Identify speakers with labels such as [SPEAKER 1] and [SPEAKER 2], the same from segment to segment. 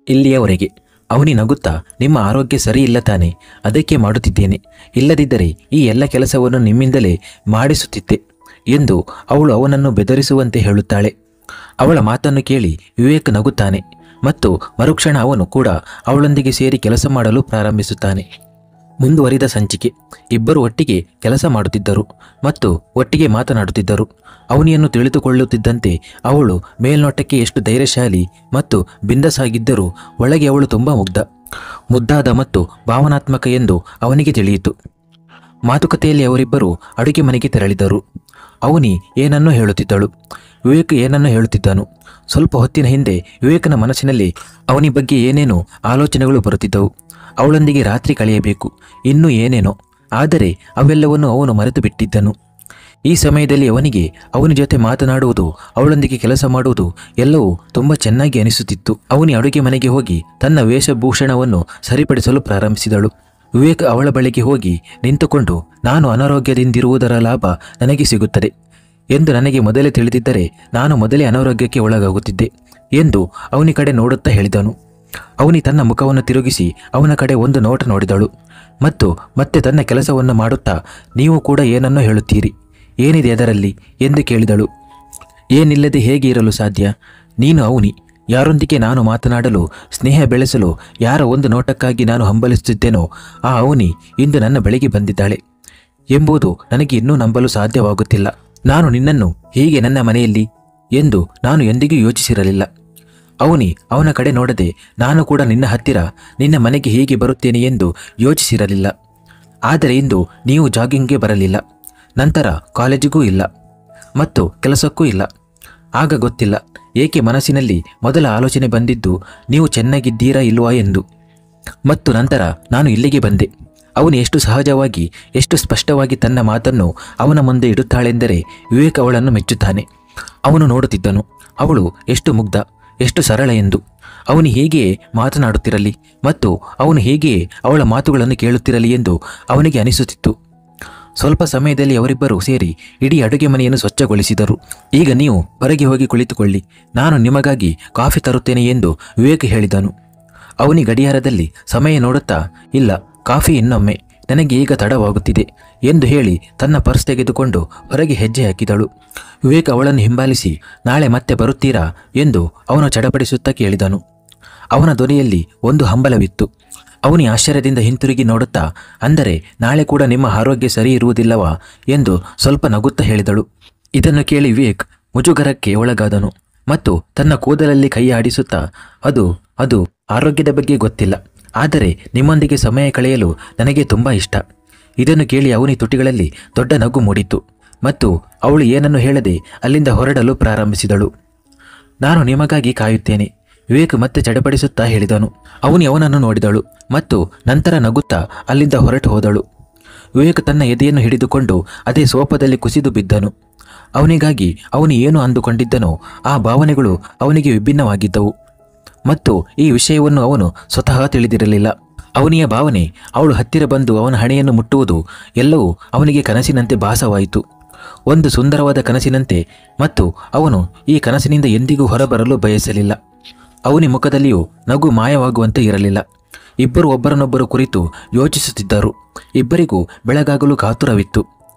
[SPEAKER 1] ಇಲ್ಲಿಯವರೆಗೆ. ಅವನಿ ನಗುತ್ತಾ, ನಿಮ್ಮ ಆರೋಗ್ಯ ಸರಿ ಇಲ್ಲ ತಾನೆ, ಅದಕ್ಕೆ ಮಾಡುತ್ತಿದ್ದೇನೆ. ಇಲ್ಲದಿದ್ದರೆ ಈ ಎಲ್ಲ ಕೆಲಸವನ್ನು ನಿಮ್ಮಿಂದಲೇ ಮಾಡಿಸುತ್ತಿದ್ದೆ ಎಂದು ಅವಳು ಅವನನ್ನು ಬೆದರಿಸುವಂತೆ ಹೇಳುತ್ತಾಳೆ. ಅವಳ ಮಾತನ್ನು ಕೇಳಿ ವಿವೇಕ್ ನಗುತ್ತಾನೆ ಮತ್ತು ಮರುಕ್ಷಣ ಅವನು ಕೂಡ ಅವಳೊಂದಿಗೆ ಸೇರಿ ಕೆಲಸ ಮಾಡಲು ಪ್ರಾರಂಭಿಸುತ್ತಾನೆ. ಮುಂದುವರಿದ ಸಂಚಿಕೆ. ಇಬ್ಬರು ಒಟ್ಟಿಗೆ ಕೆಲಸ ಮಾಡುತ್ತಿದ್ದರು ಮತ್ತು ಒಟ್ಟಿಗೆ ಮಾತನಾಡುತ್ತಿದ್ದರು. ಅವನಿಯನ್ನು ತಿಳಿದುಕೊಳ್ಳುತ್ತಿದ್ದಂತೆ ಅವಳು ಮೇಲ್ನೋಟಕ್ಕೆ ಎಷ್ಟು ಧೈರ್ಯಶಾಲಿ ಮತ್ತು ಬಿಂದಸಾಗಿದ್ದರೂ ಒಳಗೆ ಅವಳು ತುಂಬ ಮುದ್ದಾದ ಮತ್ತು ಭಾವನಾತ್ಮಕ ಎಂದು ಅವನಿಗೆ ತಿಳಿಯಿತು. ಮಾತುಕತೆಯಲ್ಲಿ ಅವರಿಬ್ಬರು ಅಡುಗೆ ಮನೆಗೆ ತೆರಳಿದರು. ಅವನಿ ಏನನ್ನೋ ಹೇಳುತ್ತಿದ್ದಳು, ವಿವೇಕ್ ಏನನ್ನೋ ಹೇಳುತ್ತಿದ್ದನು. ಸ್ವಲ್ಪ ಹೊತ್ತಿನ ಹಿಂದೆ ವಿವೇಕನ ಮನಸ್ಸಿನಲ್ಲಿ ಅವನಿ ಬಗ್ಗೆ ಏನೇನೋ ಆಲೋಚನೆಗಳು ಬರುತ್ತಿದ್ದವು. ಅವಳೊಂದಿಗೆ ರಾತ್ರಿ ಕಳೆಯಬೇಕು, ಇನ್ನೂ ಏನೇನೋ. ಆದರೆ ಅವೆಲ್ಲವನ್ನು ಅವನು ಮರೆತು ಬಿಟ್ಟಿದ್ದನು. ಈ ಸಮಯದಲ್ಲಿ ಅವನಿಗೆ ಅವನ ಜೊತೆ ಮಾತನಾಡುವುದು, ಅವಳೊಂದಿಗೆ ಕೆಲಸ ಮಾಡುವುದು ಎಲ್ಲವೂ ತುಂಬ ಚೆನ್ನಾಗಿ ಅನಿಸುತ್ತಿತ್ತು. ಅವನಿ ಅಡುಗೆ ಮನೆಗೆ ಹೋಗಿ ತನ್ನ ವೇಷಭೂಷಣವನ್ನು ಸರಿಪಡಿಸಲು ಪ್ರಾರಂಭಿಸಿದಳು. ವಿವೇಕ್ ಅವಳ ಬಳಿಗೆ ಹೋಗಿ ನಿಂತುಕೊಂಡು, ನಾನು ಅನಾರೋಗ್ಯದಿಂದಿರುವುದರ ಲಾಭ ನನಗೆ ಸಿಗುತ್ತದೆ ಎಂದು ನನಗೆ ಮೊದಲೇ ತಿಳಿದಿದ್ದರೆ ನಾನು ಮೊದಲೇ ಅನಾರೋಗ್ಯಕ್ಕೆ ಒಳಗಾಗುತ್ತಿದ್ದೆ ಎಂದು ಅವನಿ ಕಡೆ ನೋಡುತ್ತಾ ಹೇಳಿದನು. ಅವನಿ ತನ್ನ ಮುಖವನ್ನು ತಿರುಗಿಸಿ ಅವನ ಕಡೆ ಒಂದು ನೋಟ ನೋಡಿದಳು ಮತ್ತು ಮತ್ತೆ ತನ್ನ ಕೆಲಸವನ್ನು ಮಾಡುತ್ತಾ, ನೀವು ಕೂಡ ಏನನ್ನೋ ಹೇಳುತ್ತೀರಿ, ಏನಿದೆ ಅದರಲ್ಲಿ ಎಂದು ಕೇಳಿದಳು. ಏನಿಲ್ಲದೆ ಹೇಗೆ ಇರಲು ಸಾಧ್ಯ? ನೀನು ಅವನಿ. ಯಾರೊಂದಿಗೆ ನಾನು ಮಾತನಾಡಲು, ಸ್ನೇಹ ಬೆಳೆಸಲು ಯಾರ ಒಂದು ನೋಟಕ್ಕಾಗಿ ನಾನು ಹಂಬಲಿಸುತ್ತಿದ್ದೇನೋ ಆ ಅವನಿ ಇಂದು ನನ್ನ ಬಳಿಗೆ ಬಂದಿದ್ದಾಳೆ ಎಂಬುದು ನನಗೆ ಇನ್ನೂ ನಂಬಲು ಸಾಧ್ಯವಾಗುತ್ತಿಲ್ಲ. ನಾನು ನಿನ್ನನ್ನು ಹೀಗೆ ನನ್ನ ಮನೆಯಲ್ಲಿ ಎಂದು ನಾನು ಎಂದಿಗೂ ಯೋಚಿಸಿರಲಿಲ್ಲ. ಅವನಿ ಅವನ ಕಡೆ ನೋಡದೆ, ನಾನು ಕೂಡ ನಿನ್ನ ಹತ್ತಿರ ನಿನ್ನ ಮನೆಗೆ ಹೀಗೆ ಬರುತ್ತೇನೆ ಎಂದು ಯೋಚಿಸಿರಲಿಲ್ಲ. ಆದರೆ ಇಂದು ನೀವು ಜಾಗಿಂಗ್ಗೆ ಬರಲಿಲ್ಲ, ನಂತರ ಕಾಲೇಜಿಗೂ ಇಲ್ಲ ಮತ್ತು ಕೆಲಸಕ್ಕೂ ಇಲ್ಲ. ಆಗ ಗೊತ್ತಿಲ್ಲ ಏಕೆ ಮನಸ್ಸಿನಲ್ಲಿ ಮೊದಲ ಆಲೋಚನೆ ಬಂದಿದ್ದು ನೀವು ಚೆನ್ನಾಗಿದ್ದೀರಾ ಇಲ್ವಾ ಎಂದು. ಮತ್ತು ನಂತರ ನಾನು ಇಲ್ಲಿಗೆ ಬಂದೆ. ಅವನು ಎಷ್ಟು ಸಹಜವಾಗಿ, ಎಷ್ಟು ಸ್ಪಷ್ಟವಾಗಿ ತನ್ನ ಮಾತನ್ನು ಅವನ ಮುಂದೆ ಇಡುತ್ತಾಳೆಂದರೆ ವಿವೇಕ್ ಅವಳನ್ನು ಮೆಚ್ಚುತ್ತಾನೆ. ಅವನು ನೋಡುತ್ತಿದ್ದನು, ಅವಳು ಎಷ್ಟು ಮುಗ್ಧ, ಎಷ್ಟು ಸರಳ ಎಂದು. ಅವನು ಹೀಗೆಯೇ ಮಾತನಾಡುತ್ತಿರಲಿ ಮತ್ತು ಅವನು ಹೀಗೆಯೇ ಅವಳ ಮಾತುಗಳನ್ನು ಕೇಳುತ್ತಿರಲಿ ಎಂದು ಅವನಿಗೆ ಅನಿಸುತ್ತಿತ್ತು. ಸ್ವಲ್ಪ ಸಮಯದಲ್ಲಿ ಅವರಿಬ್ಬರು ಸೇರಿ ಇಡೀ ಅಡುಗೆ ಮನೆಯನ್ನು ಸ್ವಚ್ಛಗೊಳಿಸಿದರು. ಈಗ ನೀವು ಹೊರಗೆ ಹೋಗಿ ಕುಳಿತುಕೊಳ್ಳಿ, ನಾನು ನಿಮಗಾಗಿ ಕಾಫಿ ತರುತ್ತೇನೆ ಎಂದು ವಿವೇಕ್ ಹೇಳಿದನು. ಅವನಿ ಗಡಿಯಾರದಲ್ಲಿ ಸಮಯ ನೋಡುತ್ತಾ, ಇಲ್ಲ, ಕಾಫಿ ಇನ್ನೊಮ್ಮೆ, ನನಗೆ ಈಗ ತಡವಾಗುತ್ತಿದೆ ಎಂದು ಹೇಳಿ ತನ್ನ ಪರ್ಸ್ ತೆಗೆದುಕೊಂಡು ಹೊರಗೆ ಹೆಜ್ಜೆ ಹಾಕಿದಳು. ವಿವೇಕ್ ಅವಳನ್ನು ಹಿಂಬಾಲಿಸಿ, ನಾಳೆ ಮತ್ತೆ ಬರುತ್ತೀರಾ ಎಂದು ಅವನು ಚಡಪಡಿಸುತ್ತಾ ಕೇಳಿದನು. ಅವನ ಧ್ವನಿಯಲ್ಲಿ ಒಂದು ಹಂಬಲವಿತ್ತು. ಅವನಿ ಆಶ್ಚರ್ಯದಿಂದ ಹಿಂತಿರುಗಿ ನೋಡುತ್ತಾ, ಅಂದರೆ ನಾಳೆ ಕೂಡ ನಿಮ್ಮ ಆರೋಗ್ಯ ಸರಿ ಇರುವುದಿಲ್ಲವಾ ಎಂದು ಸ್ವಲ್ಪ ನಗುತ್ತಾ ಹೇಳಿದಳು. ಇದನ್ನು ಕೇಳಿ ವಿವೇಕ್ ಮುಜುಗರಕ್ಕೆ ಒಳಗಾದನು ಮತ್ತು ತನ್ನ ಕೂದಲಲ್ಲಿ ಕೈ ಆಡಿಸುತ್ತಾ, ಅದು ಆರೋಗ್ಯದ ಬಗ್ಗೆ ಗೊತ್ತಿಲ್ಲ, ಆದರೆ ನಿಮ್ಮೊಂದಿಗೆ ಸಮಯ ಕಳೆಯಲು ನನಗೆ ತುಂಬ ಇಷ್ಟ. ಇದನ್ನು ಕೇಳಿ ಅವನಿ ತುಟಿಗಳಲ್ಲಿ ದೊಡ್ಡ ನಗು ಮೂಡಿತು ಮತ್ತು ಅವಳು ಏನನ್ನು ಹೇಳದೆ ಅಲ್ಲಿಂದ ಹೊರಡಲು ಪ್ರಾರಂಭಿಸಿದಳು. ನಾನು ನಿಮಗಾಗಿ ಕಾಯುತ್ತೇನೆ, ವಿವೇಕ್ ಮತ್ತೆ ಚಡಪಡಿಸುತ್ತಾ ಹೇಳಿದನು. ಅವನಿ ಅವನನ್ನು ನೋಡಿದಳು ಮತ್ತು ನಂತರ ನಗುತ್ತಾ ಅಲ್ಲಿಂದ ಹೊರಟು ಹೋದಳು. ವಿವೇಕ್ ತನ್ನ ಎದೆಯನ್ನು ಹಿಡಿದುಕೊಂಡು ಅದೇ ಸೋಫಾದಲ್ಲಿ ಕುಸಿದು ಬಿದ್ದನು. ಅವನಿಗಾಗಿ ಅವನು ಏನು ಅಂದುಕೊಂಡಿದ್ದನೋ ಆ ಭಾವನೆಗಳು ಅವನಿಗೆ ವಿಭಿನ್ನವಾಗಿದ್ದವು ಮತ್ತು ಈ ವಿಷಯವನ್ನು ಅವನು ಸ್ವತಃ ತಿಳಿದಿರಲಿಲ್ಲ. ಅವನಿಯ ಭಾವನೆ ಅವಳು ಹತ್ತಿರ ಬಂದು ಅವನ ಹಣೆಯನ್ನು ಮುಟ್ಟುವುದು ಎಲ್ಲವೂ ಅವನಿಗೆ ಕನಸಿನಂತೆ ಭಾಸವಾಯಿತು, ಒಂದು ಸುಂದರವಾದ ಕನಸಿನಂತೆ. ಮತ್ತು ಅವನು ಈ ಕನಸಿನಿಂದ ಎಂದಿಗೂ ಹೊರಬರಲು ಬಯಸಲಿಲ್ಲ. ಅವನಿ ಮುಖದಲ್ಲಿಯೂ ನಗು ಮಾಯವಾಗುವಂತೆ ಇರಲಿಲ್ಲ. ಇಬ್ಬರು ಒಬ್ಬರನ್ನೊಬ್ಬರು ಕುರಿತು ಯೋಚಿಸುತ್ತಿದ್ದರು. ಇಬ್ಬರಿಗೂ ಬೆಳಗಾಗಲು ಕಾತುರವಿತ್ತು.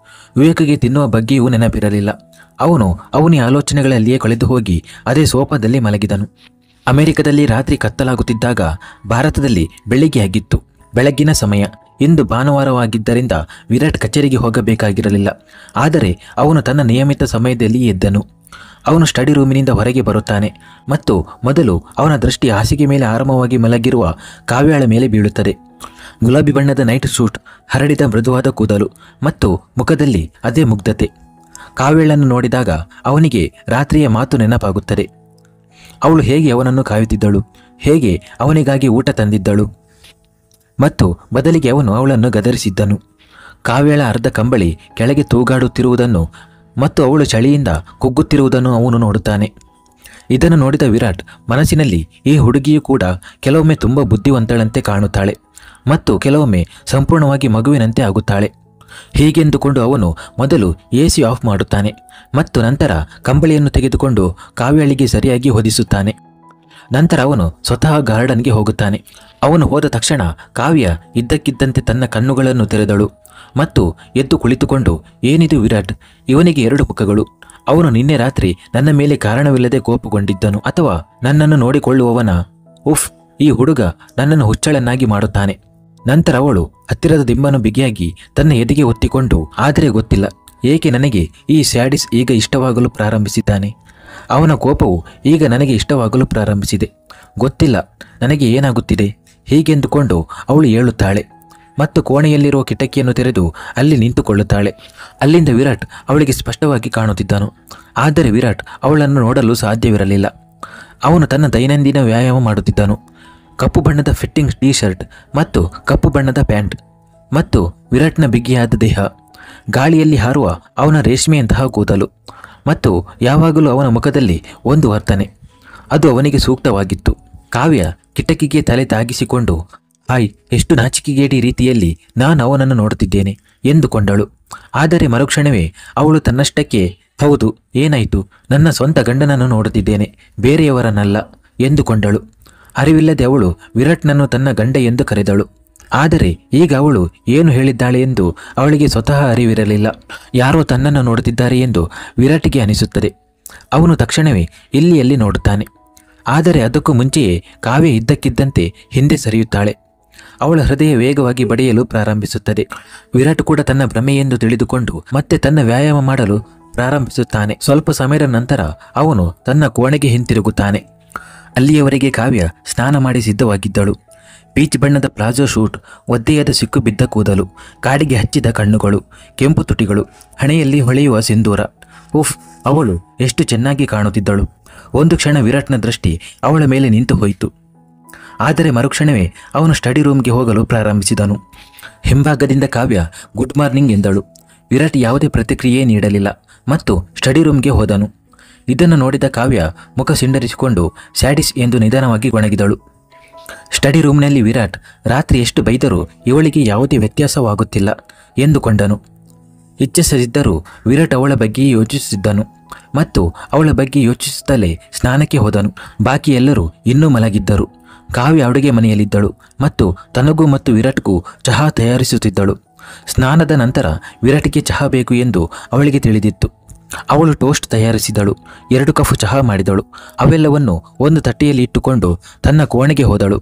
[SPEAKER 1] ವಿವೇಕ್ಗೆ ತಿನ್ನುವ ಬಗ್ಗೆಯೂ ನೆನಪಿರಲಿಲ್ಲ. ಅವನು ಅವನಿ ಆಲೋಚನೆಗಳಲ್ಲಿಯೇ ಕಳೆದು ಹೋಗಿ ಅದೇ ಸೋಫಾದಲ್ಲಿ ಮಲಗಿದನು. ಅಮೆರಿಕದಲ್ಲಿ ರಾತ್ರಿ ಕತ್ತಲಾಗುತ್ತಿದ್ದಾಗ ಭಾರತದಲ್ಲಿ ಬೆಳಿಗ್ಗೆ ಆಗಿತ್ತು. ಬೆಳಗ್ಗಿನ ಸಮಯ. ಇಂದು ಭಾನುವಾರವಾಗಿದ್ದರಿಂದ ವಿರಾಟ್ ಕಚೇರಿಗೆ ಹೋಗಬೇಕಾಗಿರಲಿಲ್ಲ. ಆದರೆ ಅವನು ತನ್ನ ನಿಯಮಿತ ಸಮಯದಲ್ಲಿ ಎದ್ದನು. ಅವನು ಸ್ಟಡಿ ರೂಮಿನಿಂದ ಹೊರಗೆ ಬರುತ್ತಾನೆ ಮತ್ತು ಮೊದಲು ಅವನ ದೃಷ್ಟಿ ಹಾಸಿಗೆ ಮೇಲೆ ಆರಾಮವಾಗಿ ಮಲಗಿರುವ ಕಾವ್ಯಾಳ ಮೇಲೆ ಬೀಳುತ್ತದೆ. ಗುಲಾಬಿ ಬಣ್ಣದ ನೈಟ್ ಸೂಟ್, ಹರಡಿದ ಮೃದುವಾದ ಕೂದಲು ಮತ್ತು ಮುಖದಲ್ಲಿ ಅದೇ ಮುಗ್ಧತೆ. ಕಾವ್ಯಾಳನ್ನು ನೋಡಿದಾಗ ಅವನಿಗೆ ರಾತ್ರಿಯ ಮಾತು ನೆನಪಾಗುತ್ತದೆ. ಅವಳು ಹೇಗೆ ಅವನನ್ನು ಕಾಯುತ್ತಿದ್ದಳು, ಹೇಗೆ ಅವನಿಗಾಗಿ ಊಟ ತಂದಿದ್ದಳು ಮತ್ತು ಬದಲಿಗೆ ಅವನು ಅವಳನ್ನು ಗದರಿಸಿದ್ದನು. ಕಾವ್ಯಾಳ ಅರ್ಧ ಕಂಬಳಿ ಕೆಳಗೆ ತೂಗಾಡುತ್ತಿರುವುದನ್ನು ಮತ್ತು ಅವಳು ಚಳಿಯಿಂದ ಕುಗ್ಗುತ್ತಿರುವುದನ್ನು ಅವನು ನೋಡುತ್ತಾನೆ. ಇದನ್ನು ನೋಡಿದ ವಿರಾಟ್ ಮನಸ್ಸಿನಲ್ಲಿ, ಈ ಹುಡುಗಿಯೂ ಕೂಡ ಕೆಲವೊಮ್ಮೆ ತುಂಬ ಬುದ್ಧಿವಂತಳಂತೆ ಕಾಣುತ್ತಾಳೆ ಮತ್ತು ಕೆಲವೊಮ್ಮೆ ಸಂಪೂರ್ಣವಾಗಿ ಮಗುವಿನಂತೆ ಆಗುತ್ತಾಳೆ. ಹೀಗೆಂದುಕೊಂಡು ಅವನು ಮೊದಲು AC ಆಫ್ ಮಾಡುತ್ತಾನೆ ಮತ್ತು ನಂತರ ಕಂಬಳಿಯನ್ನು ತೆಗೆದುಕೊಂಡು ಕಾವ್ಯಾಳಿಗೆ ಸರಿಯಾಗಿ ಹೊದಿಸುತ್ತಾನೆ. ನಂತರ ಅವನು ಸ್ವತಃ ಗಾರ್ಡನ್ಗೆ ಹೋಗುತ್ತಾನೆ. ಅವನು ಹೋದ ತಕ್ಷಣ ಕಾವ್ಯ ಇದ್ದಕ್ಕಿದ್ದಂತೆ ತನ್ನ ಕಣ್ಣುಗಳನ್ನು ತೆರೆದಳು ಮತ್ತು ಎದ್ದು ಕುಳಿತುಕೊಂಡು, ಏನಿದು ವಿರಾಟ್, ಇವನಿಗೆ 2 ಮುಖಗಳು. ಅವನು ನಿನ್ನೆ ರಾತ್ರಿ ನನ್ನ ಮೇಲೆ ಕಾರಣವಿಲ್ಲದೆ ಕೋಪಗೊಂಡಿದ್ದನು, ಅಥವಾ ನನ್ನನ್ನು ನೋಡಿಕೊಳ್ಳುವವನ? ಉಫ್, ಈ ಹುಡುಗ ನನ್ನನ್ನು ಹುಚ್ಚಳನ್ನಾಗಿ ಮಾಡುತ್ತಾನೆ. ನಂತರ ಅವಳು ಹತ್ತಿರದ ದಿಂಬನ್ನು ಬಿಗಿಯಾಗಿ ತನ್ನ ಎದೆಗೆ ಒತ್ತಿಕೊಂಡು, ಆದರೆ ಗೊತ್ತಿಲ್ಲ ಏಕೆ ನನಗೆ ಈ ಸ್ಯಾಡಿಸ್ ಈಗ ಇಷ್ಟವಾಗಲು ಪ್ರಾರಂಭಿಸಿದ್ದಾನೆ. ಅವನ ಕೋಪವು ಈಗ ನನಗೆ ಇಷ್ಟವಾಗಲು ಪ್ರಾರಂಭಿಸಿದೆ. ಗೊತ್ತಿಲ್ಲ ನನಗೆ ಏನಾಗುತ್ತಿದೆ ಹೀಗೆಂದುಕೊಂಡು ಅವಳು ಏಳುತ್ತಾಳೆ ಮತ್ತು ಕೋಣೆಯಲ್ಲಿರುವ ಕಿಟಕಿಯನ್ನು ತೆರೆದು ಅಲ್ಲಿ ನಿಂತುಕೊಳ್ಳುತ್ತಾಳೆ. ಅಲ್ಲಿಂದ ವಿರಾಟ್ ಅವಳಿಗೆ ಸ್ಪಷ್ಟವಾಗಿ ಕಾಣುತ್ತಿದ್ದನು. ಆದರೆ ವಿರಾಟ್ ಅವಳನ್ನು ನೋಡಲು ಸಾಧ್ಯವಿರಲಿಲ್ಲ. ಅವನು ತನ್ನ ದೈನಂದಿನ ವ್ಯಾಯಾಮ ಮಾಡುತ್ತಿದ್ದನು. ಕಪ್ಪು ಬಣ್ಣದ ಫಿಟ್ಟಿಂಗ್ ಟೀ ಶರ್ಟ್ ಮತ್ತು ಕಪ್ಪು ಬಣ್ಣದ ಪ್ಯಾಂಟ್ ಮತ್ತು ವಿರಾಟ್ನ ಬಿಗಿಯಾದ ದೇಹ, ಗಾಳಿಯಲ್ಲಿ ಹಾರುವ ಅವನ ರೇಷ್ಮೆಯಂತಹ ಕೂದಲು ಮತ್ತು ಯಾವಾಗಲೂ ಅವನ ಮುಖದಲ್ಲಿ ಒಂದು ವರ್ತನೆ, ಅದು ಅವನಿಗೆ ಸೂಕ್ತವಾಗಿತ್ತು. ಕಾವ್ಯ ಕಿಟಕಿಗೆ ತಲೆ ತಾಗಿಸಿಕೊಂಡು, ಹಾಯ್, ಎಷ್ಟು ನಾಚಿಕೆಗೇಡಿ ರೀತಿಯಲ್ಲಿ ನಾನು ಅವನನ್ನು ನೋಡುತ್ತಿದ್ದೇನೆ ಎಂದುಕೊಂಡಳು. ಆದರೆ ಮರುಕ್ಷಣವೇ ಅವಳು ತನ್ನಷ್ಟಕ್ಕೆ, ಹೌದು, ಏನಾಯಿತು, ನನ್ನ ಸ್ವಂತ ಗಂಡನನ್ನು ನೋಡುತ್ತಿದ್ದೇನೆ, ಬೇರೆಯವರನ್ನಲ್ಲ ಎಂದುಕೊಂಡಳು. ಅರಿವಿಲ್ಲದೆ ಅವಳು ವಿರಾಟ್ನನ್ನು ತನ್ನ ಗಂಡ ಎಂದು ಕರೆದಳು. ಆದರೆ ಈಗ ಅವಳು ಏನು ಹೇಳಿದ್ದಾಳೆ ಎಂದು ಅವಳಿಗೆ ಸ್ವತಃ ಅರಿವಿರಲಿಲ್ಲ. ಯಾರೋ ತನ್ನನ್ನು ನೋಡುತ್ತಿದ್ದಾರೆ ಎಂದು ವಿರಾಟ್ಗೆ ಅನಿಸುತ್ತದೆ. ಅವನು ತಕ್ಷಣವೇ ಇಲ್ಲಿ ನೋಡುತ್ತಾನೆ. ಆದರೆ ಅದಕ್ಕೂ ಮುಂಚೆಯೇ ಕಾವ್ಯ ಇದ್ದಕ್ಕಿದ್ದಂತೆ ಹಿಂದೆ ಸರಿಯುತ್ತಾಳೆ. ಅವಳ ಹೃದಯ ವೇಗವಾಗಿ ಬಡಿಯಲು ಪ್ರಾರಂಭಿಸುತ್ತದೆ. ವಿರಾಟ್ ಕೂಡ ತನ್ನ ಭ್ರಮೆ ಎಂದು ತಿಳಿದುಕೊಂಡು ಮತ್ತೆ ತನ್ನ ವ್ಯಾಯಾಮ ಮಾಡಲು ಪ್ರಾರಂಭಿಸುತ್ತಾನೆ. ಸ್ವಲ್ಪ ಸಮಯದ ನಂತರ ಅವನು ತನ್ನ ಕೋಣೆಗೆ ಹಿಂತಿರುಗುತ್ತಾನೆ. ಅಲ್ಲಿಯವರೆಗೆ ಕಾವ್ಯ ಸ್ನಾನ ಮಾಡಿ ಸಿದ್ಧವಾಗಿದ್ದಳು. ಪೀಚ್ ಬಣ್ಣದ ಪ್ಲಾಜೋ ಶೂಟ್, ಒದ್ದೆಯಾದ ಸಿಕ್ಕು ಬಿದ್ದ ಕೂದಲು, ಕಾಡಿಗೆ ಹಚ್ಚಿದ ಕಣ್ಣುಗಳು, ಕೆಂಪು ತುಟಿಗಳು, ಹಣೆಯಲ್ಲಿ ಹೊಳೆಯುವ ಸಿಂಧೂರ. ಉಫ್, ಅವಳು ಎಷ್ಟು ಚೆನ್ನಾಗಿ ಕಾಣುತ್ತಿದ್ದಳು. ಒಂದು ಕ್ಷಣ ವಿರಾಟ್ನ ದೃಷ್ಟಿ ಅವಳ ಮೇಲೆ ನಿಂತು ಹೋಯಿತು. ಆದರೆ ಮರುಕ್ಷಣವೇ ಅವನು ಸ್ಟಡಿ ರೂಮ್ಗೆ ಹೋಗಲು ಪ್ರಾರಂಭಿಸಿದನು. ಹಿಂಭಾಗದಿಂದ ಕಾವ್ಯ ಗುಡ್ ಮಾರ್ನಿಂಗ್ ಎಂದಳು. ವಿರಾಟ್ ಯಾವುದೇ ಪ್ರತಿಕ್ರಿಯೆ ನೀಡಲಿಲ್ಲ ಮತ್ತು ಸ್ಟಡಿ ರೂಮ್ಗೆ ಹೋದನು. ಇದನ್ನು ನೋಡಿದ ಕಾವ್ಯ ಮುಖ ಸಿಂಡರಿಸಿಕೊಂಡು ಸ್ಯಾಡಿಸ್ ಎಂದು ನಿಧಾನವಾಗಿ ಗೊಣಗಿದಳು. ಸ್ಟಡಿ ರೂಮ್ನಲ್ಲಿ ವಿರಾಟ್ ರಾತ್ರಿ ಎಷ್ಟು ಬೈದರೂ ಇವಳಿಗೆ ಯಾವುದೇ ವ್ಯತ್ಯಾಸವಾಗುತ್ತಿಲ್ಲ ಎಂದುಕೊಂಡನು. ಇಚ್ಛಿಸದಿದ್ದರೂ ವಿರಾಟ್ ಅವಳ ಬಗ್ಗೆ ಯೋಚಿಸುತ್ತಿದ್ದನು ಮತ್ತು ಅವಳ ಬಗ್ಗೆ ಯೋಚಿಸುತ್ತಲೇ ಸ್ನಾನಕ್ಕೆ ಹೋದನು. ಬಾಕಿ ಎಲ್ಲರೂ ಇನ್ನೂ ಮಲಗಿದ್ದರು. ಕಾವ್ಯ ಅಡುಗೆ ಮನೆಯಲ್ಲಿದ್ದಳು ಮತ್ತು ತನಗೂ ಮತ್ತು ವಿರಾಟ್ಗೂ ಚಹಾ ತಯಾರಿಸುತ್ತಿದ್ದಳು. ಸ್ನಾನದ ನಂತರ ವಿರಾಟ್ಗೆ ಚಹಾ ಬೇಕು ಎಂದು ಅವಳಿಗೆ ತಿಳಿದಿತ್ತು. ಅವಳು ಟೋಸ್ಟ್ ತಯಾರಿಸಿದಳು. 2 ಕಪ್ ಚಹಾ ಮಾಡಿದಳು. ಅವೆಲ್ಲವನ್ನು ಒಂದು ತಟ್ಟೆಯಲ್ಲಿ ಇಟ್ಟುಕೊಂಡು ತನ್ನ ಕೋಣೆಗೆ ಹೋದಳು.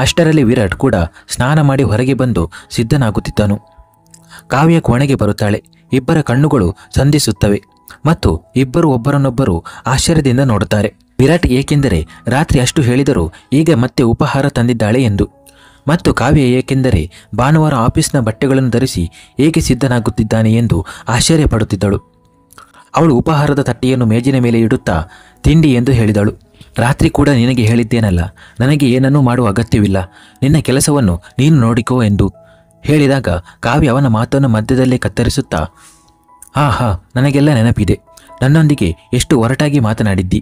[SPEAKER 1] ಅಷ್ಟರಲ್ಲಿ ವಿರಾಟ್ ಕೂಡ ಸ್ನಾನ ಮಾಡಿ ಹೊರಗೆ ಬಂದು ಸಿದ್ಧನಾಗುತ್ತಿದ್ದನು. ಕಾವ್ಯ ಕೋಣೆಗೆ ಬರುತ್ತಾಳೆ. ಇಬ್ಬರ ಕಣ್ಣುಗಳು ಸಂಧಿಸುತ್ತವೆ ಮತ್ತು ಇಬ್ಬರು ಒಬ್ಬರನ್ನೊಬ್ಬರು ಆಶ್ಚರ್ಯದಿಂದ ನೋಡುತ್ತಾರೆ. ವಿರಾಟ್ ಏಕೆಂದರೆ ರಾತ್ರಿ ಅಷ್ಟು ಹೇಳಿದರೂ ಈಗ ಮತ್ತೆ ಉಪಹಾರ ತಂದಿದ್ದಾಳೆ ಎಂದು, ಮತ್ತು ಕಾವ್ಯ ಏಕೆಂದರೆ ಭಾನುವಾರ ಆಫೀಸ್ನ ಬಟ್ಟೆಗಳನ್ನು ಧರಿಸಿ ಏಕೆ ಸಿದ್ಧನಾಗುತ್ತಿದ್ದಾನೆ ಎಂದು ಆಶ್ಚರ್ಯಪಡುತ್ತಿದ್ದಳು. ಅವಳು ಉಪಹಾರದ ತಟ್ಟೆಯನ್ನು ಮೇಜಿನ ಮೇಲೆ ಇಡುತ್ತಾ, ತಿಂಡಿ ಎಂದು ಹೇಳಿದಳು. ರಾತ್ರಿ ಕೂಡ ನಿನಗೆ ಹೇಳಿದ್ದೇನಲ್ಲ, ನನಗೆ ಏನನ್ನೂ ಮಾಡುವ ಅಗತ್ಯವಿಲ್ಲ, ನಿನ್ನ ಕೆಲಸವನ್ನು ನೀನು ನೋಡಿಕೋ ಎಂದು ಹೇಳಿದಾಗ ಕಾವ್ಯ ಅವನ ಮಾತನ್ನು ಮಧ್ಯದಲ್ಲೇ ಕತ್ತರಿಸುತ್ತಾ, ಹಾ, ನನಗೆಲ್ಲ ನೆನಪಿದೆ, ನನ್ನೊಂದಿಗೆ ಎಷ್ಟು ಒರಟಾಗಿ ಮಾತನಾಡಿದ್ದಿ.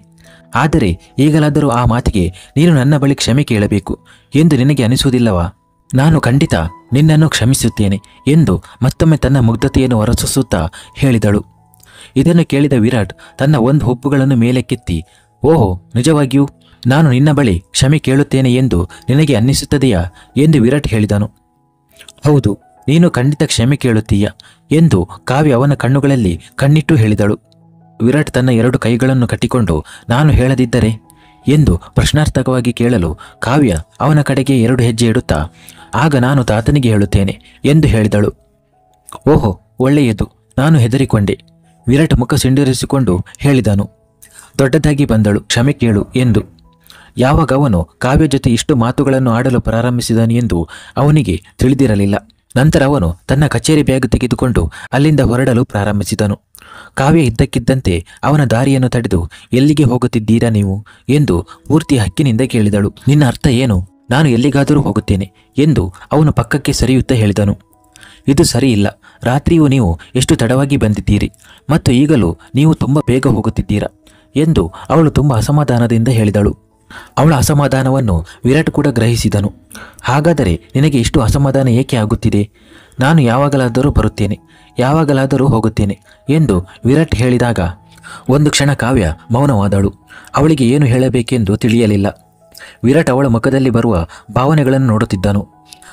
[SPEAKER 1] ಆದರೆ ಈಗಲಾದರೂ ಆ ಮಾತಿಗೆ ನೀನು ನನ್ನ ಬಳಿ ಕ್ಷಮೆ ಕೇಳಬೇಕು ಎಂದು ನಿನಗೆ ಅನಿಸುವುದಿಲ್ಲವಾ? ನಾನು ಖಂಡಿತ ನಿನ್ನನ್ನು ಕ್ಷಮಿಸುತ್ತೇನೆ ಎಂದು ಮತ್ತೊಮ್ಮೆ ತನ್ನ ಮುಗ್ಧತೆಯನ್ನು ಹೊರಸೂಸುತ್ತಾ ಹೇಳಿದಳು. ಇದನ್ನು ಕೇಳಿದ ವಿರಾಟ್ ತನ್ನ ಒಂದು ಹುಬ್ಬುಗಳನ್ನು ಮೇಲೆಕ್ಕೆತ್ತಿ, ಓಹೋ, ನಿಜವಾಗಿಯೂ ನಾನು ನಿನ್ನ ಬಳಿ ಕ್ಷಮೆ ಕೇಳುತ್ತೇನೆ ಎಂದು ನಿನಗೆ ಅನ್ನಿಸುತ್ತದೆಯಾ ಎಂದು ವಿರಾಟ್ ಹೇಳಿದನು. ಹೌದು, ನೀನು ಖಂಡಿತ ಕ್ಷಮೆ ಕೇಳುತ್ತೀಯ ಎಂದು ಕಾವ್ಯ ಅವನ ಕಣ್ಣುಗಳಲ್ಲಿ ಕಣ್ಣಿಟ್ಟು ಹೇಳಿದಳು. ವಿರಾಟ್ ತನ್ನ 2 ಕೈಗಳನ್ನು ಕಟ್ಟಿಕೊಂಡು, ನಾನು ಹೇಳದಿದ್ದರೆ ಎಂದು ಪ್ರಶ್ನಾರ್ಥಕವಾಗಿ ಕೇಳಲು ಕಾವ್ಯ ಅವನ ಕಡೆಗೆ 2 ಹೆಜ್ಜೆ ಇಡುತ್ತಾ, ಆಗ ನಾನು ತಾತನಿಗೆ ಹೇಳುತ್ತೇನೆ ಎಂದು ಹೇಳಿದಳು. ಓಹೋ, ಒಳ್ಳೆಯದು, ನಾನು ಹೆದರಿಕೊಂಡೆ. ವಿರಾಟ್ ಮುಖ ಸಿಂಡರಿಸಿಕೊಂಡು ಹೇಳಿದನು. ದೊಡ್ಡದಾಗಿ ಬಂದಳು, ಕ್ಷಮೆ ಕೇಳು ಎಂದು. ಯಾವಾಗ ಅವನು ಕಾವ್ಯ ಜೊತೆ ಇಷ್ಟು ಮಾತುಗಳನ್ನು ಆಡಲು ಪ್ರಾರಂಭಿಸಿದನು ಎಂದು ಅವನಿಗೆ ತಿಳಿದಿರಲಿಲ್ಲ. ನಂತರ ಅವನು ತನ್ನ ಕಚೇರಿ ಬ್ಯಾಗ್ ತೆಗೆದುಕೊಂಡು ಅಲ್ಲಿಂದ ಹೊರಡಲು ಪ್ರಾರಂಭಿಸಿದನು. ಕಾವ್ಯ ಇದ್ದಕ್ಕಿದ್ದಂತೆ ಅವನ ದಾರಿಯನ್ನು ತಡೆದು, ಎಲ್ಲಿಗೆ ಹೋಗುತ್ತಿದ್ದೀರಾ ನೀವು ಎಂದು ಪೂರ್ತಿ ಹಕ್ಕಿನಿಂದ ಕೇಳಿದಳು. ನಿನ್ನ ಅರ್ಥ ಏನು? ನಾನು ಎಲ್ಲಿಗಾದರೂ ಹೋಗುತ್ತೇನೆ ಎಂದು ಅವನು ಪಕ್ಕಕ್ಕೆ ಸರಿಯುತ್ತಾ ಹೇಳಿದನು. ಇದು ಸರಿಯಿಲ್ಲ. ರಾತ್ರಿಯೂ ನೀವು ಎಷ್ಟು ತಡವಾಗಿ ಬಂದಿದ್ದೀರಿ ಮತ್ತು ಈಗಲೂ ನೀವು ತುಂಬ ಬೇಗ ಹೋಗುತ್ತಿದ್ದೀರಾ ಎಂದು ಅವಳು ತುಂಬ ಅಸಮಾಧಾನದಿಂದ ಹೇಳಿದಳು. ಅವಳ ಅಸಮಾಧಾನವನ್ನು ವಿರಾಟ್ ಕೂಡ ಗ್ರಹಿಸಿದನು. ಹಾಗಾದರೆ ನಿನಗೆ ಇಷ್ಟು ಅಸಮಾಧಾನ ಏಕೆ ಆಗುತ್ತಿದೆ? ನಾನು ಯಾವಾಗಲಾದರೂ ಬರುತ್ತೇನೆ, ಯಾವಾಗಲಾದರೂ ಹೋಗುತ್ತೇನೆ ಎಂದು ವಿರಾಟ್ ಹೇಳಿದಾಗ ಒಂದು ಕ್ಷಣ ಕಾವ್ಯ ಮೌನವಾದಳು. ಅವಳಿಗೆ ಏನು ಹೇಳಬೇಕೆಂದು ತಿಳಿಯಲಿಲ್ಲ. ವಿರಾಟ್ ಅವಳ ಮುಖದಲ್ಲಿ ಬರುವ ಭಾವನೆಗಳನ್ನು ನೋಡುತ್ತಿದ್ದನು.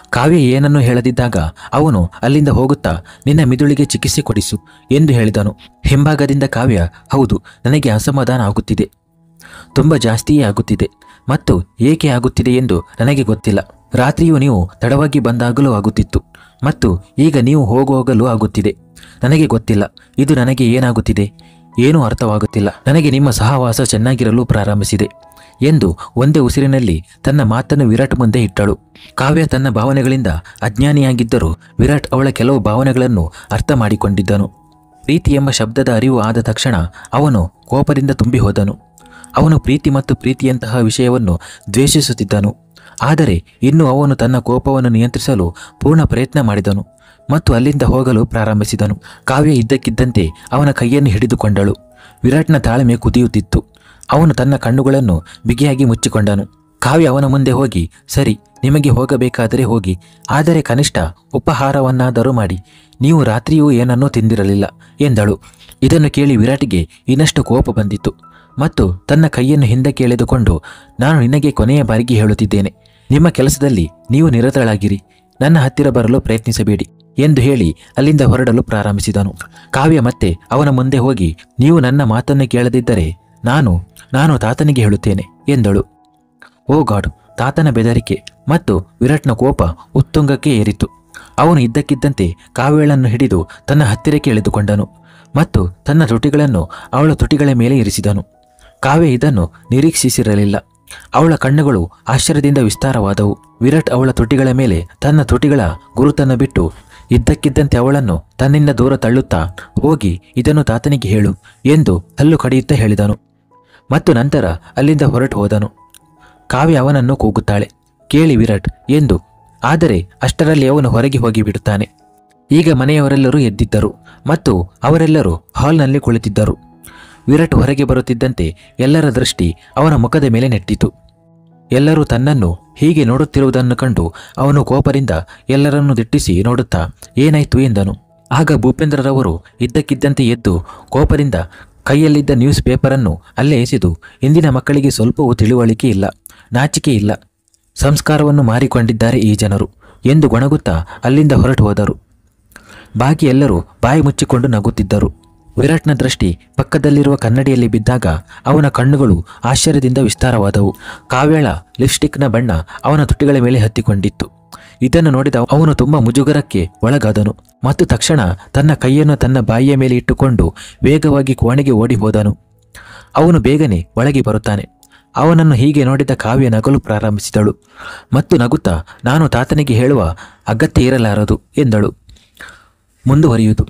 [SPEAKER 1] ಕಾವ್ಯ ಏನನ್ನೂ ಹೇಳದಿದ್ದಾಗ ಅವನು ಅಲ್ಲಿಂದ ಹೋಗುತ್ತಾ, ನಿನ್ನ ಮಿದುಳಿಗೆ ಚಿಕಿತ್ಸೆ ಕೊಡಿಸು ಎಂದು ಹೇಳಿದನು. ಹಿಂಭಾಗದಿಂದ ಕಾವ್ಯ, ಹೌದು, ನನಗೆ ಅಸಮಾಧಾನ ಆಗುತ್ತಿದೆ, ತುಂಬ ಜಾಸ್ತಿಯೇ ಆಗುತ್ತಿದೆ, ಮತ್ತು ಏಕೆ ಆಗುತ್ತಿದೆ ಎಂದು ನನಗೆ ಗೊತ್ತಿಲ್ಲ. ರಾತ್ರಿಯೂ ನೀವು ತಡವಾಗಿ ಬಂದಾಗಲೂ ಆಗುತ್ತಿತ್ತು, ಮತ್ತು ಈಗ ನೀವು ಹೋಗಲು ಆಗುತ್ತಿದೆ. ನನಗೆ ಗೊತ್ತಿಲ್ಲ, ಇದು ನನಗೆ ಏನಾಗುತ್ತಿದೆ, ಏನೂ ಅರ್ಥವಾಗುತ್ತಿಲ್ಲ. ನನಗೆ ನಿಮ್ಮ ಸಹವಾಸ ಚೆನ್ನಾಗಿರಲು ಪ್ರಾರಂಭಿಸಿದೆ ಎಂದು ಒಂದೇ ಉಸಿರಿನಲ್ಲಿ ತನ್ನ ಮಾತನ್ನು ವಿರಾಟ್ ಮುಂದೆ ಇಟ್ಟಳು. ಕಾವ್ಯ ತನ್ನ ಭಾವನೆಗಳಿಂದ ಅಜ್ಞಾನಿಯಾಗಿದ್ದರೂ ವಿರಾಟ್ ಅವಳ ಕೆಲವು ಭಾವನೆಗಳನ್ನು ಅರ್ಥ ಮಾಡಿಕೊಂಡಿದ್ದನು. ಪ್ರೀತಿ ಎಂಬ ಶಬ್ದದ ಅರಿವು ಆದ ತಕ್ಷಣ ಅವನು ಕೋಪದಿಂದ ತುಂಬಿ ಹೋದನು. ಅವನು ಪ್ರೀತಿ ಮತ್ತು ಪ್ರೀತಿಯಂತಹ ವಿಷಯವನ್ನು ದ್ವೇಷಿಸುತ್ತಿದ್ದನು. ಆದರೆ ಇನ್ನು ಅವನು ತನ್ನ ಕೋಪವನ್ನು ನಿಯಂತ್ರಿಸಲು ಪೂರ್ಣ ಪ್ರಯತ್ನ ಮಾಡಿದನು ಮತ್ತು ಅಲ್ಲಿಂದ ಹೋಗಲು ಪ್ರಾರಂಭಿಸಿದನು. ಕಾವ್ಯ ಇದ್ದಕ್ಕಿದ್ದಂತೆ ಅವನ ಕೈಯನ್ನು ಹಿಡಿದುಕೊಂಡಳು. ವಿರಾಟ್ನ ತಾಳ್ಮೆ ಕುದಿಯುತ್ತಿತ್ತು. ಅವನು ತನ್ನ ಕಣ್ಣುಗಳನ್ನು ಬಿಗಿಯಾಗಿ ಮುಚ್ಚಿಕೊಂಡನು. ಕಾವ್ಯ ಅವನ ಮುಂದೆ ಹೋಗಿ, ಸರಿ, ನಿಮಗೆ ಹೋಗಬೇಕಾದರೆ ಹೋಗಿ, ಆದರೆ ಕನಿಷ್ಠ ಉಪಹಾರವನ್ನಾದರೂ ಮಾಡಿ. ನೀವು ರಾತ್ರಿಯೂ ಏನನ್ನೂ ತಿಂದಿರಲಿಲ್ಲ ಎಂದಳು. ಇದನ್ನು ಕೇಳಿ ವಿರಾಟ್ಗೆ ಇನ್ನಷ್ಟು ಕೋಪ ಬಂದಿತು ಮತ್ತು ತನ್ನ ಕೈಯನ್ನು ಹಿಂದಕ್ಕೆ ಎಳೆದುಕೊಂಡು, ನಾನು ನಿನಗೆ ಕೊನೆಯ ಬಾರಿಗೆ ಹೇಳುತ್ತಿದ್ದೇನೆ, ನಿಮ್ಮ ಕೆಲಸದಲ್ಲಿ ನೀವು ನಿರತಳಾಗಿರಿ, ನನ್ನ ಹತ್ತಿರ ಬರಲು ಪ್ರಯತ್ನಿಸಬೇಡಿ ಎಂದು ಹೇಳಿ ಅಲ್ಲಿಂದ ಹೊರಡಲು ಪ್ರಾರಂಭಿಸಿದನು. ಕಾವ್ಯ ಮತ್ತೆ ಅವನ ಮುಂದೆ ಹೋಗಿ, ನೀವು ನನ್ನ ಮಾತನ್ನು ಕೇಳದಿದ್ದರೆ ನಾನು ತಾತನಿಗೆ ಹೇಳುತ್ತೇನೆ ಎಂದಳು. ಓ ಗಾಡ್! ತಾತನ ಬೆದರಿಕೆ ಮತ್ತು ವಿರಾಟ್ನ ಕೋಪ ಉತ್ತುಂಗಕ್ಕೆ ಏರಿತು. ಅವನು ಇದ್ದಕ್ಕಿದ್ದಂತೆ ಕಾವ್ಯಳನ್ನು ಹಿಡಿದು ತನ್ನ ಹತ್ತಿರಕ್ಕೆ ಎಳೆದುಕೊಂಡನು ಮತ್ತು ತನ್ನ ತುಟಿಗಳನ್ನು ಅವಳ ತುಟಿಗಳ ಮೇಲೆ ಇರಿಸಿದನು. ಕಾವ್ಯ ಇದನ್ನು ನಿರೀಕ್ಷಿಸಿರಲಿಲ್ಲ. ಅವಳ ಕಣ್ಣುಗಳು ಆಶ್ಚರ್ಯದಿಂದ ವಿಸ್ತಾರವಾದವು. ವಿರಾಟ್ ಅವಳ ತುಟಿಗಳ ಮೇಲೆ ತನ್ನ ತುಟಿಗಳ ಗುರುತನ್ನು ಬಿಟ್ಟು ಇದ್ದಕ್ಕಿದ್ದಂತೆ ಅವಳನ್ನು ತನ್ನಿಂದ ದೂರ ತಳ್ಳುತ್ತಾ, ಹೋಗಿ ಇದನ್ನು ತಾತನಿಗೆ ಹೇಳು ಎಂದು ಹಲ್ಲು ಕಡಿಯುತ್ತಾ ಹೇಳಿದನು ಮತ್ತು ನಂತರ ಅಲ್ಲಿಂದ ಹೊರಟು ಹೋದನು. ಕಾವ್ಯ ಅವನನ್ನು ಕೂಗುತ್ತಾಳೆ, ಕೇಳಿ ವಿರಾಟ್ ಎಂದು. ಆದರೆ ಅಷ್ಟರಲ್ಲಿ ಅವನು ಹೊರಗೆ ಹೋಗಿಬಿಡುತ್ತಾನೆ. ಈಗ ಮನೆಯವರೆಲ್ಲರೂ ಎದ್ದಿದ್ದರು ಮತ್ತು ಅವರೆಲ್ಲರೂ ಹಾಲ್ನಲ್ಲಿ ಕುಳಿತಿದ್ದರು. ವಿರಾಟ್ ಹೊರಗೆ ಬರುತ್ತಿದ್ದಂತೆ ಎಲ್ಲರ ದೃಷ್ಟಿ ಅವನ ಮುಖದ ಮೇಲೆ ನೆಟ್ಟಿತು. ಎಲ್ಲರೂ ತನ್ನನ್ನು ಹೀಗೆ ನೋಡುತ್ತಿರುವುದನ್ನು ಕಂಡು ಅವನು ಕೋಪದಿಂದ ಎಲ್ಲರನ್ನೂ ದಿಟ್ಟಿಸಿ ನೋಡುತ್ತಾ, ಏನಾಯ್ತು ಎಂದನು. ಆಗ ಭೂಪೇಂದ್ರರವರು ಇದ್ದಕ್ಕಿದ್ದಂತೆ ಎದ್ದು ಕೋಪದಿಂದ ಕೈಯಲ್ಲಿದ್ದ ನ್ಯೂಸ್ ಪೇಪರನ್ನು ಅಲ್ಲೇ ಎಸೆದು, ಇಂದಿನ ಮಕ್ಕಳಿಗೆ ಸ್ವಲ್ಪವೂ ತಿಳುವಳಿಕೆ ಇಲ್ಲ, ನಾಚಿಕೆ ಇಲ್ಲ, ಸಂಸ್ಕಾರವನ್ನು ಮಾರಿಕೊಂಡಿದ್ದಾರೆ ಈ ಜನರು ಎಂದು ಗೊಣಗುತ್ತಾ ಅಲ್ಲಿಂದ ಹೊರಟು ಹೋದರು. ಬಾಕಿ ಎಲ್ಲರೂ ಬಾಯಿ ಮುಚ್ಚಿಕೊಂಡು ನಗುತ್ತಿದ್ದರು. ವಿರಾಟ್ನ ದೃಷ್ಟಿ ಪಕ್ಕದಲ್ಲಿರುವ ಕನ್ನಡಿಯಲ್ಲಿ ಬಿದ್ದಾಗ ಅವನ ಕಣ್ಣುಗಳು ಆಶ್ಚರ್ಯದಿಂದ ವಿಸ್ತಾರವಾದವು. ಕಾವ್ಯಳ ಲಿಪ್ಸ್ಟಿಕ್ನ ಬಣ್ಣ ಅವನ ತುಟಿಗಳ ಮೇಲೆ ಹತ್ತಿಕೊಂಡಿತ್ತು. ಇದನ್ನು ನೋಡಿದ ಅವನು ತುಂಬ ಮುಜುಗರಕ್ಕೆ ಒಳಗಾದನು ಮತ್ತು ತಕ್ಷಣ ತನ್ನ ಕೈಯನ್ನು ತನ್ನ ಬಾಯಿಯ ಮೇಲೆ ಇಟ್ಟುಕೊಂಡು ವೇಗವಾಗಿ ಕೋಣೆಗೆ ಓಡಿ ಹೋದನು. ಅವನು ಬೇಗನೆ ಒಳಗೆ ಬರುತ್ತಾನೆ. ಅವನನ್ನು ಹೀಗೆ ನೋಡಿದ ಕಾವ್ಯ ನಗಲು ಪ್ರಾರಂಭಿಸಿದಳು ಮತ್ತು ನಗುತ್ತಾ, ನಾನು ತಾತನಿಗೆ ಹೇಳುವ ಅಗತ್ಯ ಇರಲಾರದು ಎಂದಳು. ಮುಂದುವರಿಯುವುದು.